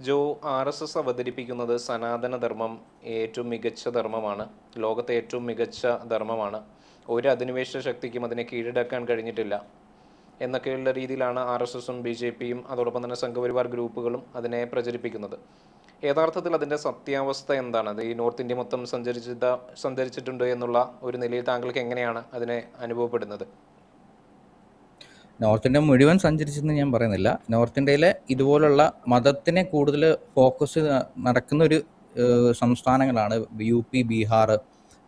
ജോ, R S S അവതരിപ്പിക്കുന്നത് സനാതനധർമ്മം ഏറ്റവും മികച്ച ധർമ്മമാണ്, ലോകത്തെ ഏറ്റവും മികച്ച ധർമ്മമാണ്, ഒരു അധിനിവേശ ശക്തിക്കും അതിനെ കീഴടക്കാൻ കഴിഞ്ഞിട്ടില്ല എന്നൊക്കെയുള്ള രീതിയിലാണ് ആർ എസ് എസും ബി ജെ പിയും അതോടൊപ്പം തന്നെ സംഘപരിവാർ ഗ്രൂപ്പുകളും അതിനെ പ്രചരിപ്പിക്കുന്നത്. യഥാർത്ഥത്തിൽ അതിൻ്റെ സത്യാവസ്ഥ എന്താണ്? അത് ഈ നോർത്ത് ഇന്ത്യ മൊത്തം സഞ്ചരിച്ചിട്ടുണ്ട് എന്നുള്ള ഒരു നിലയിൽ താങ്കൾക്ക് എങ്ങനെയാണ് അതിനെ അനുഭവപ്പെടുന്നത്? നോർത്ത് ഇന്ത്യ മുഴുവൻ സഞ്ചരിച്ചെന്ന് ഞാൻ പറയുന്നില്ല. നോർത്ത് ഇന്ത്യയിലെ ഇതുപോലുള്ള മതത്തിനെ കൂടുതൽ ഫോക്കസ് നടക്കുന്ന ഒരു സംസ്ഥാനങ്ങളാണ് U P, Bihar,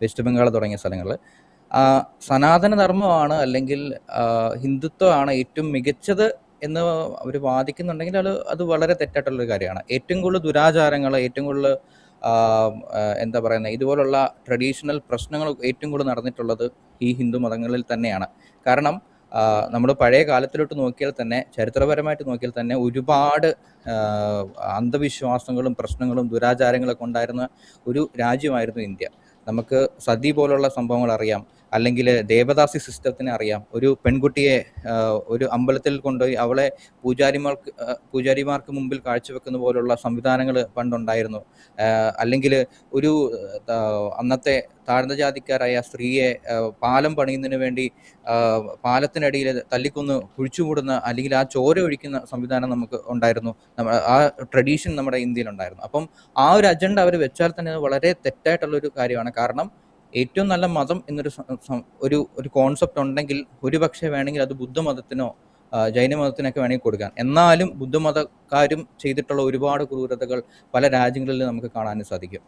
West Bengal തുടങ്ങിയ സ്ഥലങ്ങൾ. സനാതന ധർമ്മമാണ് അല്ലെങ്കിൽ ഹിന്ദുത്വമാണ് ഏറ്റവും മികച്ചത് എന്ന് അവർ വാദിക്കുന്നുണ്ടെങ്കിൽ അത് വളരെ തെറ്റായിട്ടുള്ളൊരു കാര്യമാണ്. ഏറ്റവും കൂടുതൽ ദുരാചാരങ്ങൾ, ഏറ്റവും കൂടുതൽ എന്താ പറയുന്നത്, ഇതുപോലുള്ള ട്രഡീഷണൽ പ്രശ്നങ്ങൾ ഏറ്റവും കൂടുതൽ നടന്നിട്ടുള്ളത് ഈ ഹിന്ദു മതങ്ങളിൽ തന്നെയാണ്. കാരണം നമ്മൾ പഴയ കാലത്തിലോട്ട് നോക്കിയാൽ തന്നെ, ചരിത്രപരമായിട്ട് നോക്കിയാൽ തന്നെ ഒരുപാട് അന്ധവിശ്വാസങ്ങളും പ്രശ്നങ്ങളും ദുരാചാരങ്ങളൊക്കെ ഉണ്ടായിരുന്ന ഒരു രാജ്യമായിരുന്നു ഇന്ത്യ. നമുക്ക് സതി പോലുള്ള സംഭവങ്ങൾ അറിയാം, അല്ലെങ്കിൽ ദേവദാസി സിസ്റ്റത്തിനെ അറിയാം. ഒരു പെൺകുട്ടിയെ ഒരു അമ്പലത്തിൽ കൊണ്ടുപോയി അവളെ പൂജാരിമാർക്ക് മുമ്പിൽ കാഴ്ചവെക്കുന്ന പോലുള്ള സംവിധാനങ്ങൾ പണ്ടുണ്ടായിരുന്നു. അല്ലെങ്കിൽ ഒരു അന്നത്തെ താഴ്ന്ന ജാതിക്കാരായ സ്ത്രീയെ പാലം പണിയുന്നതിന് വേണ്ടി പാലത്തിനടിയിൽ തല്ലിക്കൊന്ന് കുഴിച്ചുകൂടുന്ന, അല്ലെങ്കിൽ ആ ചോര ഒഴിക്കുന്ന സംവിധാനം നമുക്ക് ഉണ്ടായിരുന്നു. ആ ട്രഡീഷൻ നമ്മുടെ ഇന്ത്യയിലുണ്ടായിരുന്നു. അപ്പം ആ ഒരു അജണ്ട അവർ വെച്ചാൽ തന്നെ അത് വളരെ തെറ്റായിട്ടുള്ളൊരു കാര്യമാണ്. കാരണം ഏറ്റവും നല്ല മതം എന്നൊരു ഒരു കോൺസെപ്റ്റ് ഉണ്ടെങ്കിൽ ഒരുപക്ഷെ വേണമെങ്കിൽ അത് ബുദ്ധമതത്തിനോ ജൈനമതത്തിനൊക്കെ വേണമെങ്കിൽ കൊടുക്കാം. എന്നാലും ബുദ്ധമതക്കാരും ചെയ്തിട്ടുള്ള ഒരുപാട് ക്രൂരതകൾ പല രാജ്യങ്ങളിൽ നമുക്ക് കാണാനും സാധിക്കും.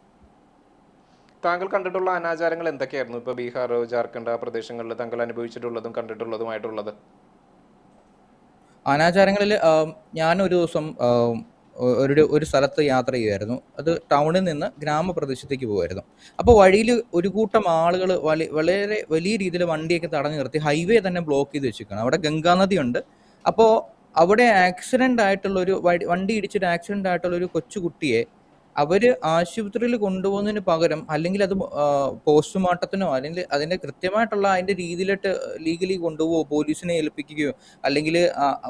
താങ്കൾ കണ്ടിട്ടുള്ള അനാചാരങ്ങൾ എന്തൊക്കെയായിരുന്നു? ഇപ്പോൾ ബീഹാർ, ജാർഖണ്ഡ് ആ പ്രദേശങ്ങളിൽ താങ്കൾ അനുഭവിച്ചിട്ടുള്ളതും കണ്ടിട്ടുള്ളതുമായിട്ടുള്ളത്? അനാചാരങ്ങളിൽ ഞാനൊരു ദിവസം ഒരു സ്ഥലത്ത് യാത്ര ചെയ്യുമായിരുന്നു. അത് ടൗണിൽ നിന്ന് ഗ്രാമപ്രദേശത്തേക്ക് പോകുമായിരുന്നു. അപ്പോൾ വഴിയിൽ ഒരു കൂട്ടം ആളുകൾ വളരെ വലിയ രീതിയിൽ വണ്ടിയൊക്കെ തടഞ്ഞു നിർത്തി ഹൈവേ തന്നെ ബ്ലോക്ക് ചെയ്ത് വെച്ചിരിക്കുകയാണ്. അവിടെ ഗംഗാനദി ഉണ്ട്. അപ്പോൾ അവിടെ ആക്സിഡൻ്റ് ആയിട്ടുള്ള വണ്ടി ഇടിച്ചിട്ട് ആക്സിഡൻ്റ് ആയിട്ടുള്ള ഒരു കൊച്ചുകുട്ടിയെ അവർ ആശുപത്രിയിൽ കൊണ്ടുപോകുന്നതിന് പകരം, അല്ലെങ്കിൽ അത് പോസ്റ്റ്മോർട്ടത്തിനോ അല്ലെങ്കിൽ അതിൻ്റെ കൃത്യമായിട്ടുള്ള അതിൻ്റെ രീതിയിലിട്ട് ലീഗലി കൊണ്ടുപോകുകയോ പോലീസിനെ ഏൽപ്പിക്കുകയോ അല്ലെങ്കിൽ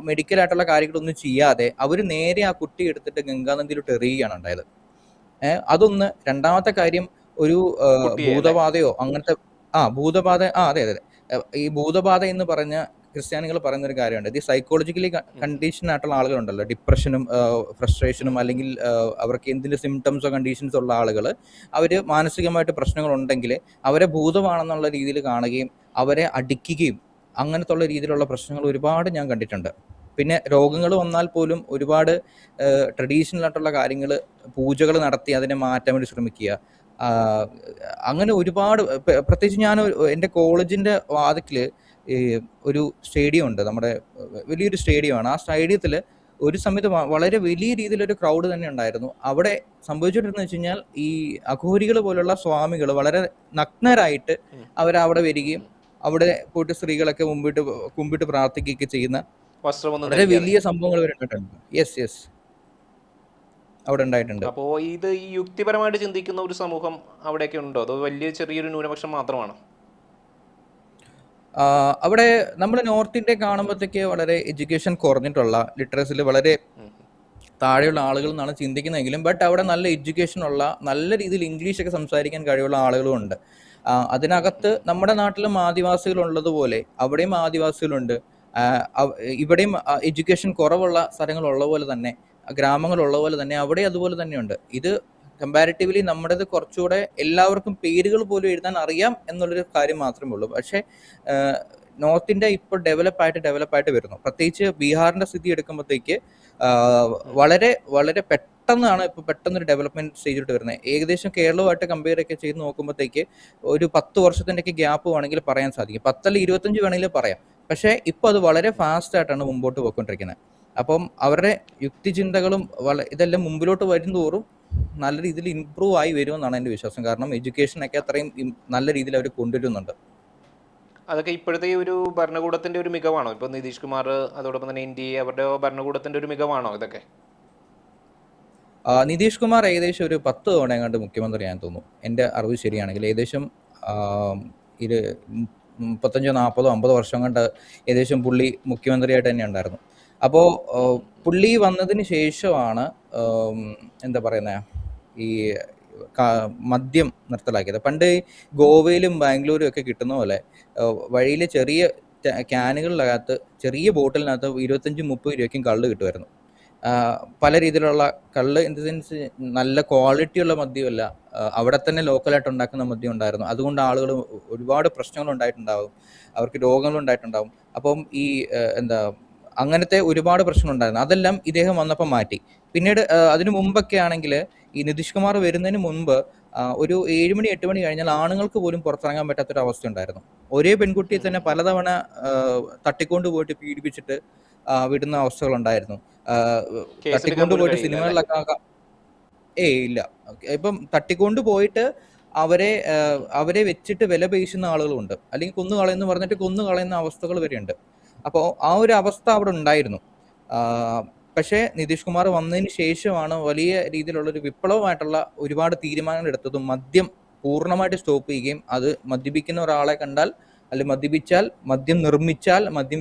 മെഡിക്കലായിട്ടുള്ള കാര്യങ്ങളൊന്നും ചെയ്യാതെ അവർ നേരെ ആ കുട്ടി എടുത്തിട്ട് ഗംഗാനദിയിലോട്ട് എറിയുകയാണ് ഉണ്ടായത്. അതൊന്ന്. രണ്ടാമത്തെ കാര്യം, ഒരു ഭൂതബാധയോ അങ്ങനത്തെ ഭൂതബാധ അതെ അതെ ഈ ഭൂതബാധ എന്ന് പറഞ്ഞ ക്രിസ്ത്യാനികൾ പറയുന്ന ഒരു കാര്യമുണ്ട്. ഇത് സൈക്കോളജിക്കലി കണ്ടീഷൻ ആയിട്ടുള്ള ആളുകളുണ്ടല്ലോ, ഡിപ്രഷനും ഫ്രസ്ട്രേഷനും അല്ലെങ്കിൽ അവർക്ക് എന്തിൻ്റെ സിംറ്റംസോ കണ്ടീഷൻസോ ഉള്ള ആളുകൾ, അവർ മാനസികമായിട്ട് പ്രശ്നങ്ങളുണ്ടെങ്കിൽ അവരെ ഭൂതമാണെന്നുള്ള രീതിയിൽ കാണുകയും അവരെ അടിക്കുകയും അങ്ങനത്തെ ഉള്ള രീതിയിലുള്ള പ്രശ്നങ്ങൾ ഒരുപാട് ഞാൻ കണ്ടിട്ടുണ്ട്. പിന്നെ രോഗങ്ങൾ വന്നാൽ പോലും ഒരുപാട് ട്രഡീഷണൽ ആയിട്ടുള്ള കാര്യങ്ങൾ, പൂജകൾ നടത്തി അതിനെ മാറ്റാൻ വേണ്ടി ശ്രമിക്കുക. അങ്ങനെ ഒരുപാട്, പ്രത്യേകിച്ച് ഞാൻ എൻ്റെ കോളേജിൻ്റെ വാതിക്കൽ ഒരു സ്റ്റേഡിയം ഉണ്ട്, നമ്മുടെ വലിയൊരു സ്റ്റേഡിയമാണ്. ആ സ്റ്റേഡിയത്തിൽ ഒരു സമയത്ത് വളരെ വലിയ രീതിയിലൊരു ക്രൗഡ് തന്നെ ഉണ്ടായിരുന്നു. അവിടെ സംഭവിച്ചിട്ടുണ്ടെന്ന് വെച്ച് കഴിഞ്ഞാൽ ഈ അഘോരികൾ പോലുള്ള സ്വാമികൾ വളരെ നഗ്നരായിട്ട് അവരവിടെ വരികയും അവിടെ പോയിട്ട് സ്ത്രീകളൊക്കെ കുമ്പിട്ട് പ്രാർത്ഥിക്കുകയൊക്കെ ചെയ്യുന്ന വളരെ വലിയ സംഭവങ്ങൾ വരെ ഉണ്ടായിട്ടുണ്ട്. യെസ്, അവിടെ ഉണ്ടായിട്ടുണ്ട്. അപ്പോൾ ഇത് ഈ യുക്തിപരമായിട്ട് ചിന്തിക്കുന്ന ഒരു സമൂഹം അവിടെയൊക്കെ ഉണ്ടോ, അതോ വലിയ ചെറിയൊരു ന്യൂനപക്ഷം മാത്രമാണോ? അവിടെ നമ്മൾ നോർത്ത് ഇന്ത്യ കാണുമ്പോഴത്തേക്ക് വളരെ എഡ്യൂക്കേഷൻ കുറഞ്ഞിട്ടുള്ള, ലിറ്ററസിയിൽ വളരെ താഴെയുള്ള ആളുകൾ എന്നാണ് ചിന്തിക്കുന്നതെങ്കിലും, ബട്ട് അവിടെ നല്ല എഡ്യൂക്കേഷൻ ഉള്ള, നല്ല രീതിയിൽ ഇംഗ്ലീഷൊക്കെ സംസാരിക്കാൻ കഴിവുള്ള ആളുകളും ഉണ്ട്. അതിനകത്ത് നമ്മുടെ നാട്ടിലും ആദിവാസികൾ ഉള്ളതുപോലെ അവിടെയും ആദിവാസികളുണ്ട്. ഇവിടെയും എഡ്യൂക്കേഷൻ കുറവുള്ള സ്ഥലങ്ങളുള്ള പോലെ തന്നെ, ഗ്രാമങ്ങളുള്ള പോലെ തന്നെ അവിടെ അതുപോലെ തന്നെയുണ്ട്. ഇത് കമ്പാരിറ്റീവ്ലി നമ്മുടേത് കുറച്ചുകൂടെ എല്ലാവർക്കും പേരുകൾ പോലും എഴുതാൻ അറിയാം എന്നുള്ളൊരു കാര്യം മാത്രമേ ഉള്ളൂ. പക്ഷേ നോർത്ത് ഇന്ത്യ ഇപ്പോൾ ഡെവലപ്പായിട്ട് വരുന്നു. പ്രത്യേകിച്ച് ബീഹാറിന്റെ സ്ഥിതി എടുക്കുമ്പോഴത്തേക്ക് വളരെ വളരെ പെട്ടെന്നാണ് ഇപ്പോൾ പെട്ടെന്നൊരു ഡെവലപ്മെന്റ് സ്റ്റേജിലോട്ട് വരുന്നത്. ഏകദേശം കേരളവുമായിട്ട് കമ്പയർ ഒക്കെ ചെയ്ത് നോക്കുമ്പോഴത്തേക്ക് ഒരു 10 വർഷത്തിൻ്റെയൊക്കെ ഗ്യാപ്പ് വേണമെങ്കിൽ പറയാൻ സാധിക്കും. 10 അല്ല 25 വേണമെങ്കിൽ പറയാം. പക്ഷേ ഇപ്പോൾ അത് വളരെ ഫാസ്റ്റ് ആയിട്ടാണ് മുമ്പോട്ട് പോയിക്കൊണ്ടിരിക്കുന്നത്. അപ്പം അവരുടെ യുക്തിചിന്തകളും ഇതെല്ലാം മുമ്പിലോട്ട് വരും തോറും നല്ല രീതിയിൽ ഇംപ്രൂവ് ആയി വരുമെന്നാണ് എൻ്റെ വിശ്വാസം. കാരണം എഡ്യൂക്കേഷനൊക്കെ അത്രയും നല്ല രീതിയിൽ അവർ കൊണ്ടുവരുന്നുണ്ട്. അതൊക്കെ ഇപ്പോഴത്തെ ഒരു ഭരണകൂടത്തിന്റെ ഒരു മികവാണോ? ഇപ്പോൾ നിതീഷ് കുമാർ, അതോടൊപ്പം തന്നെ ഇന്ത്യ, അവരുടെ ഭരണകൂടത്തിന്റെ ഒരു മികവാണോ ഇതൊക്കെ? നിതീഷ് കുമാർ ഏകദേശം ഒരു 10 തവണ എങ്ങാണ്ട് മുഖ്യമന്ത്രിയാണെന്ന് തോന്നുന്നു, എൻ്റെ അറിവ് ശരിയാണെങ്കിൽ. ഏകദേശം 35, 40, 50 വർഷം കൊണ്ട് ഏകദേശം പുള്ളി മുഖ്യമന്ത്രിയായിട്ട് തന്നെ ഉണ്ടായിരുന്നു. അപ്പോൾ പുള്ളി വന്നതിന് ശേഷമാണ് ഉം, എന്താ പറയുന്നത്, ഈ മദ്യം നിർത്തലാക്കിയത്. പണ്ട് ഗോവയിലും ബാംഗ്ലൂരും ഒക്കെ കിട്ടുന്ന പോലെ വഴിയിൽ ചെറിയ ക്യാനുകളിനകത്ത്, ചെറിയ ബോട്ടിലിനകത്ത് 25-30 രൂപയ്ക്കും കള്ള് കിട്ടുമായിരുന്നു. പല രീതിയിലുള്ള കള്ള്, ഇൻ ദ സെൻസ് നല്ല ക്വാളിറ്റിയുള്ള മദ്യമല്ല, അവിടെ തന്നെ ലോക്കലായിട്ട് ഉണ്ടാക്കുന്ന മദ്യം ഉണ്ടായിരുന്നു. അതുകൊണ്ട് ആളുകൾ ഒരുപാട് പ്രശ്നങ്ങൾ ഉണ്ടായിട്ടുണ്ടാവും, അവർക്ക് രോഗങ്ങൾ ഉണ്ടായിട്ടുണ്ടാവും. അപ്പം ഈ എന്താ അങ്ങനത്തെ ഒരുപാട് പ്രശ്നങ്ങളുണ്ടായിരുന്നു. അതെല്ലാം ഇദ്ദേഹം വന്നപ്പോൾ മാറ്റി. പിന്നീട് അതിനു മുമ്പൊക്കെ ആണെങ്കിൽ, ഈ നിതീഷ് കുമാർ വരുന്നതിന് മുമ്പ് ഒരു 7 മണി 8 മണി കഴിഞ്ഞാൽ ആണുങ്ങൾക്ക് പോലും പുറത്തിറങ്ങാൻ പറ്റാത്തൊരു അവസ്ഥ ഉണ്ടായിരുന്നു. ഒരേ പെൺകുട്ടിയെ തന്നെ പലതവണ തട്ടിക്കൊണ്ട് പോയിട്ട് പീഡിപ്പിച്ചിട്ട് വിടുന്ന അവസ്ഥകളുണ്ടായിരുന്നു. കേസെടുക്കാൻ തട്ടിക്കൊണ്ട് പോലും പോയിട്ട് കഴിയില്ല അല്ലേ? സിനിമകളിലൊക്കെ ഇല്ല. ഇപ്പം തട്ടിക്കൊണ്ട് പോയിട്ട് അവരെ വെച്ചിട്ട് വില പേശുന്ന ആളുകളുണ്ട്. അല്ലെങ്കിൽ കൊന്നു കളയുന്നു പറഞ്ഞിട്ട് കൊന്നു കളയുന്ന അവസ്ഥകൾ വരെയുണ്ട്. അപ്പോൾ ആ ഒരു അവസ്ഥ അവിടെ ഉണ്ടായിരുന്നു. പക്ഷേ നിതീഷ് കുമാർ വന്നതിന് ശേഷമാണ് വലിയ രീതിയിലുള്ള ഒരു വിപ്ലവമായിട്ടുള്ള ഒരുപാട് തീരുമാനങ്ങൾ എടുത്തതും. മദ്യം പൂർണ്ണമായിട്ട് സ്റ്റോപ്പ് ചെയ്യുകയും, അത് മദ്യപിക്കുന്ന ഒരാളെ കണ്ടാൽ, അല്ലെങ്കിൽ മദ്യപിച്ചാൽ, മദ്യം നിർമ്മിച്ചാൽ, മദ്യം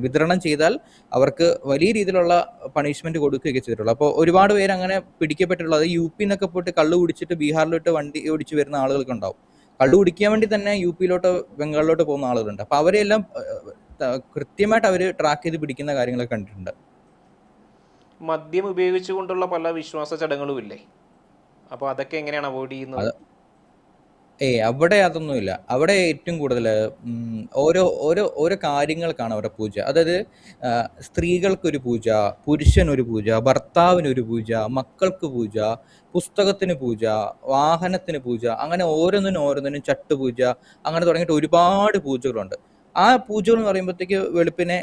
വിതരണം ചെയ്താൽ അവർക്ക് വലിയ രീതിയിലുള്ള പണിഷ്മെന്റ് കൊടുക്കുകയൊക്കെ ചെയ്തിട്ടുള്ളൂ. അപ്പോൾ ഒരുപാട് പേര് അങ്ങനെ പിടിക്കപ്പെട്ടിട്ടുള്ളത് UP എന്നൊക്കെ പോയിട്ട് കള്ള് കുടിച്ചിട്ട് ബീഹാറിലോട്ട് വണ്ടി ഓടിച്ച് വരുന്ന ആളുകൾക്ക് ഉണ്ടാവും. കള്ള് കുടിക്കാൻ വേണ്ടി തന്നെ UP-ലോട്ടോ ബംഗാളിലോട്ടോ പോകുന്ന ആളുകളുണ്ട്. അപ്പോൾ അവരെല്ലാം കൃത്യമായിട്ട് അവർ ട്രാക്ക് ചെയ്ത് പിടിക്കുന്ന കാര്യങ്ങളൊക്കെ കണ്ടിട്ടുണ്ട്. മദ്യം ഉപയോഗിച്ചുകൊണ്ടുള്ള പല വിശ്വാസ ചടങ്ങുകളും ഇല്ലേ? അപ്പോൾ അതൊക്കെ എങ്ങനെയാണ് അവോയ്ഡ് ചെയ്യുന്നത്? അവിടെ അതൊന്നുമില്ല. അവിടെ ഏറ്റവും കൂടുതൽ ഓരോ ഓരോ ഓരോ കാര്യങ്ങൾക്കാണ് അവിടെ പൂജ. അതായത് സ്ത്രീകൾക്കൊരു പൂജ, പുരുഷനൊരു പൂജ, ഭർത്താവിനൊരു പൂജ, മക്കൾക്ക് പൂജ, പുസ്തകത്തിന് പൂജ, വാഹനത്തിന് പൂജ, അങ്ങനെ ഓരോന്നിനും ചട്ടുപൂജ, അങ്ങനെ തുടങ്ങിയിട്ട് ഒരുപാട് പൂജകളുണ്ട്. ആ പൂജകൾ എന്ന് പറയുമ്പോഴത്തേക്ക് വെളുപ്പിനെ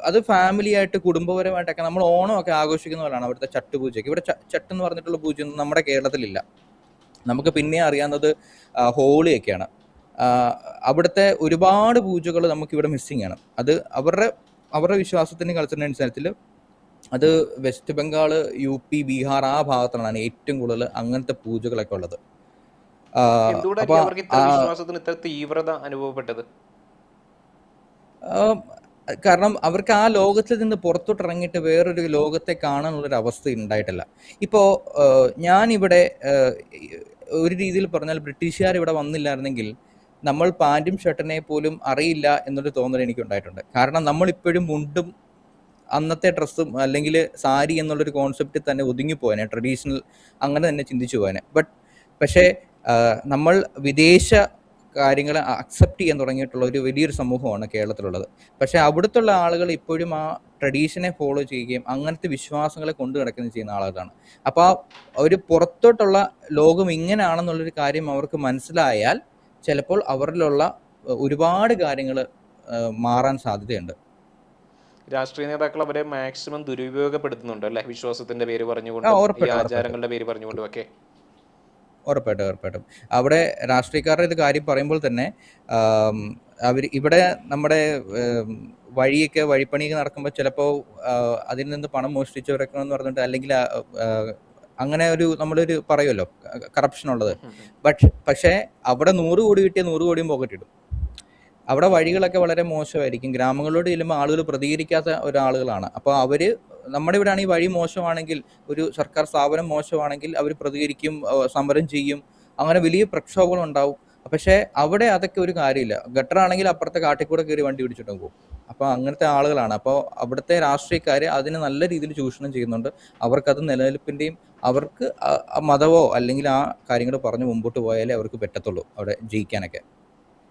അത് ഫാമിലി ആയിട്ട് കുടുംബപരമായിട്ടൊക്കെ നമ്മൾ ഓണമൊക്കെ ആഘോഷിക്കുന്ന പോലെയാണ് അവിടുത്തെ ചട്ടുപൂജയ്ക്ക്. ഇവിടെ ചട്ട് എന്ന് പറഞ്ഞിട്ടുള്ള പൂജയൊന്നും നമ്മുടെ കേരളത്തിലില്ല. നമുക്ക് പിന്നെ അറിയാവുന്നത് ഹോളിയൊക്കെയാണ്. അവിടുത്തെ ഒരുപാട് പൂജകൾ നമുക്കിവിടെ മിസ്സിങ് ആണ്. അത് അവരുടെ വിശ്വാസത്തിൻ്റെ കൾച്ചറിൻ്റെ അനുസരിച്ച് അത് വെസ്റ്റ് ബംഗാൾ, UP, ബീഹാർ ആ ഭാഗത്താണ് ഏറ്റവും കൂടുതൽ അങ്ങനത്തെ പൂജകളൊക്കെ ഉള്ളത്. അപ്പൊ എന്തുകൊണ്ടായിരിക്കും അവർക്ക് ഇത്ര വിശ്വാസത്തിന് ഇത്ര തീവ്രത അനുഭവപ്പെട്ടത്? കാരണം അവർക്ക് ആ ലോകത്തിൽ നിന്ന് പുറത്തോട്ട് ഇറങ്ങിയിട്ട് വേറൊരു ലോകത്തെ കാണാനുള്ളൊരു അവസ്ഥ ഉണ്ടായിട്ടില്ല. ഇപ്പോൾ ഞാനിവിടെ ഒരു രീതിയിൽ പറഞ്ഞാൽ ബ്രിട്ടീഷുകാർ ഇവിടെ വന്നില്ലായിരുന്നെങ്കിൽ നമ്മൾ പാൻറ്റും ഷർട്ടിനെ പോലും അറിയില്ല എന്നൊരു തോന്നൽ എനിക്ക് ഉണ്ടായിട്ടുണ്ട്. കാരണം നമ്മളിപ്പോഴും മുണ്ടും അന്നത്തെ ഡ്രസ്സും അല്ലെങ്കിൽ സാരി എന്നുള്ളൊരു കോൺസെപ്റ്റിൽ തന്നെ ഒതുങ്ങിപ്പോയനെ, ട്രഡീഷണൽ അങ്ങനെ തന്നെ ചിന്തിച്ചു പോയനെ. പക്ഷേ നമ്മൾ വിദേശ കാര്യങ്ങളെ അക്സെപ്റ്റ് ചെയ്യാൻ തുടങ്ങിയിട്ടുള്ള ഒരു വലിയൊരു സമൂഹമാണ് കേരളത്തിലുള്ളത്. പക്ഷേ അവിടുത്തുള്ള ആളുകൾ ഇപ്പോഴും ആ ട്രഡീഷനെ ഫോളോ ചെയ്യുകയും അങ്ങനത്തെ വിശ്വാസങ്ങളെ കൊണ്ടു നടക്കുകയും ചെയ്യുന്ന ആളുകളാണ്. അപ്പോൾ ഒരു പുറത്തോട്ടുള്ള ലോകം ഇങ്ങനെയാണെന്നുള്ളൊരു കാര്യം അവർക്ക് മനസ്സിലായാൽ ചിലപ്പോൾ അവരിലുള്ള ഒരുപാട് കാര്യങ്ങൾ മാറാൻ സാധ്യതയുണ്ട്. രാഷ്ട്രീയ നേതാക്കൾ അവരെ മാക്സിമം ദുരുപയോഗപ്പെടുത്തുന്നുണ്ട് അല്ലേ? വിശ്വാസത്തിന്റെ പേര് പറഞ്ഞുകൊണ്ടും ഈ ഉറപ്പായിട്ടും ആചാരങ്ങളുടെ പേര് പറഞ്ഞുകൊണ്ടും ഒക്കെ. ഉറപ്പായിട്ടും അവിടെ രാഷ്ട്രീയക്കാരുടെ ഇത് കാര്യം പറയുമ്പോൾ തന്നെ അവർ ഇവിടെ നമ്മുടെ വഴിയൊക്കെ വഴിപ്പണിയൊക്കെ നടക്കുമ്പോൾ ചിലപ്പോൾ അതിൽ നിന്ന് പണം മോഷ്ടിച്ചവരൊക്കെ എന്ന് പറഞ്ഞിട്ട്, അല്ലെങ്കിൽ അങ്ങനെ ഒരു നമ്മളൊരു പറയുമല്ലോ കറപ്ഷൻ ഉള്ളത്. പക്ഷേ അവിടെ 100 കോടി കിട്ടിയ 100 കോടിയും പോക്കറ്റിടും. അവിടെ വഴികളൊക്കെ വളരെ മോശമായിരിക്കും. ഗ്രാമങ്ങളിലോട്ട് ചെല്ലുമ്പോൾ ആളുകൾ പ്രതികരിക്കാത്ത ഒരാളുകളാണ്. അപ്പോൾ നമ്മുടെ ഇവിടെയാണ് ഈ വഴി മോശമാണെങ്കിൽ, ഒരു സർക്കാർ സ്ഥാപനം മോശമാണെങ്കിൽ അവർ പ്രതികരിക്കും, സമരം ചെയ്യും, അങ്ങനെ വലിയ പ്രക്ഷോഭങ്ങൾ ഉണ്ടാവും. പക്ഷേ അവിടെ അതൊക്കെ ഒരു കാര്യമില്ല. ഗട്ടറാണെങ്കിൽ അപ്പുറത്തെ കാട്ടിക്കൂടെ കയറി വണ്ടി പിടിച്ചിട്ടും പോകും. അപ്പോൾ അങ്ങനത്തെ ആളുകളാണ്. അപ്പോൾ അവിടുത്തെ രാഷ്ട്രീയക്കാർ അതിനെ നല്ല രീതിയിൽ ചൂഷണം ചെയ്യുന്നുണ്ട്. അവർക്കത് നിലനിൽപ്പിൻ്റെയും അവർക്ക് മതമോ അല്ലെങ്കിൽ ആ കാര്യങ്ങൾ പറഞ്ഞ് മുമ്പോട്ട് പോയാലേ അവർക്ക് പറ്റത്തുള്ളൂ അവിടെ ജയിക്കാനൊക്കെ.